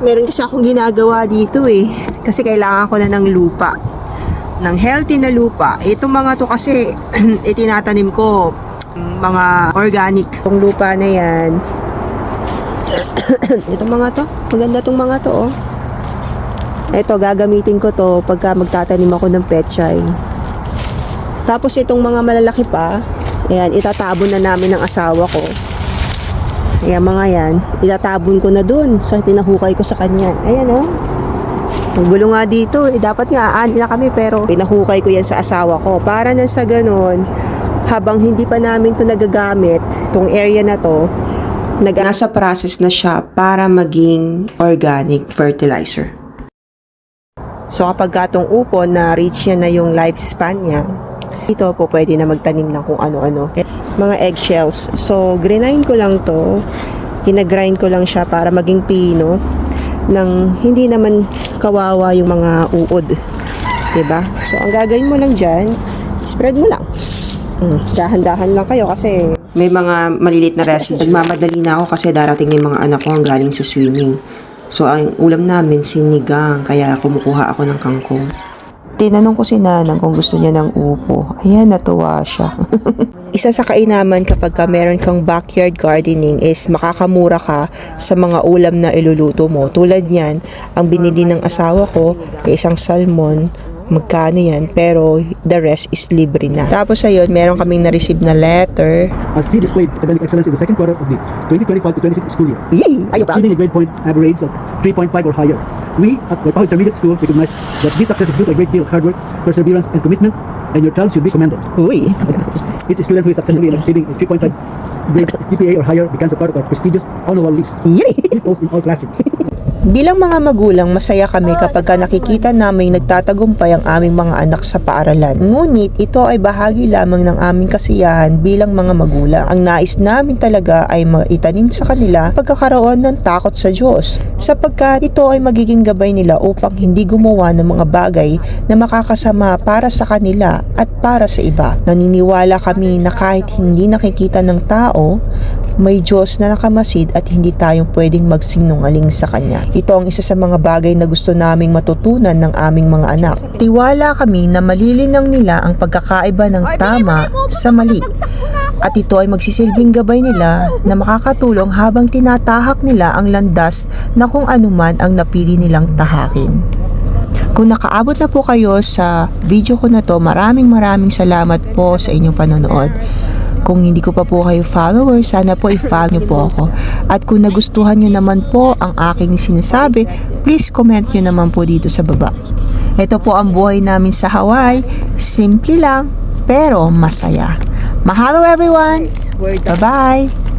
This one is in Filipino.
Meron kasi akong ginagawa dito eh. Kasi kailangan ko na ng lupa. Ng healthy na lupa. Itong mga to kasi itinatanim ko mga organic. Itong lupa na yan. Itong mga to. Maganda tong mga to oh. Ito gagamitin ko to pagka magtatanim ako ng pechay. Tapos itong mga malalaki pa, ayan, itatabon na namin ng asawa ko. Ayan mga yan, itatabon ko na dun sa pinahukay ko sa kanya. Ayan oh. Ang gulo nga dito, dapat nga aani na kami pero pinahukay ko yan sa asawa ko. Para na sa ganon, habang hindi pa namin to nagagamit, itong area na to, nasa process na siya para maging organic fertilizer. So kapag gatong upon na reach niya na yung lifespan niya, ito po pwede na magtanim ng kung ano-ano. Mga eggshells. So grind ko lang to. Hinagrind ko lang siya para maging pino nang hindi naman kawawa yung mga uod. Diba? So ang gagawin mo lang dyan, spread mo lang. Dahan-dahan lang kayo kasi may mga malilit na residue. Nagmamadali na ako kasi darating yung mga anak ko ang galing sa swimming. So, ang ulam namin, sinigang, kaya kumukuha ako ng kangkong. Tinanong ko si Nanang kung gusto niya ng upo. Ayan, natuwa siya. Isa sa kainaman kapag meron kang backyard gardening is makakamura ka sa mga ulam na iluluto mo. Tulad yan, ang binili ng asawa ko ay isang salmon. Magkano yan, pero the rest is libre na. Tapos ayun, meron kaming na-receive na letter. As he displayed academic excellence in the second quarter of the 2025 to 26 school year. Yay! Achieving a grade point average of 3.5 or higher. We at Waipahu Intermediate School recognize that this success is due to a great deal of hard work, perseverance, and commitment, and your child should be commended. Uy! Each student who is successfully achieving a 3.5 grade GPA or higher becomes a part of our prestigious honor roll list. Yay! We post in all classrooms. Bilang mga magulang, masaya kami kapag nakikita namin nagtatagumpay ang aming mga anak sa paaralan. Ngunit ito ay bahagi lamang ng aming kasiyahan bilang mga magulang. Ang nais namin talaga ay maitanim sa kanila pagkakaroon ng takot sa Diyos, sapagkat ito ay magiging gabay nila upang hindi gumawa ng mga bagay na makakasama para sa kanila at para sa iba. Naniniwala kami na kahit hindi nakikita ng tao, may Diyos na nakamasid at hindi tayong pwedeng magsinungaling sa Kanya. Ito ang isa sa mga bagay na gusto naming matutunan ng aming mga anak. Tiwala kami na malilinang nila ang pagkakaiba ng tama sa mali. At ito ay magsisilbing gabay nila na makakatulong habang tinatahak nila ang landas na kung anuman ang napili nilang tahakin. Kung nakaabot na po kayo sa video ko na to, maraming salamat po sa inyong panonood. Kung hindi ko pa po kayo follower, sana po i-follow nyo po ako. At kung nagustuhan nyo naman po ang aking sinasabi, please comment nyo naman po dito sa baba. Ito po ang buhay namin sa Hawaii. Simple lang, pero masaya. Mahalo everyone! Bye-bye!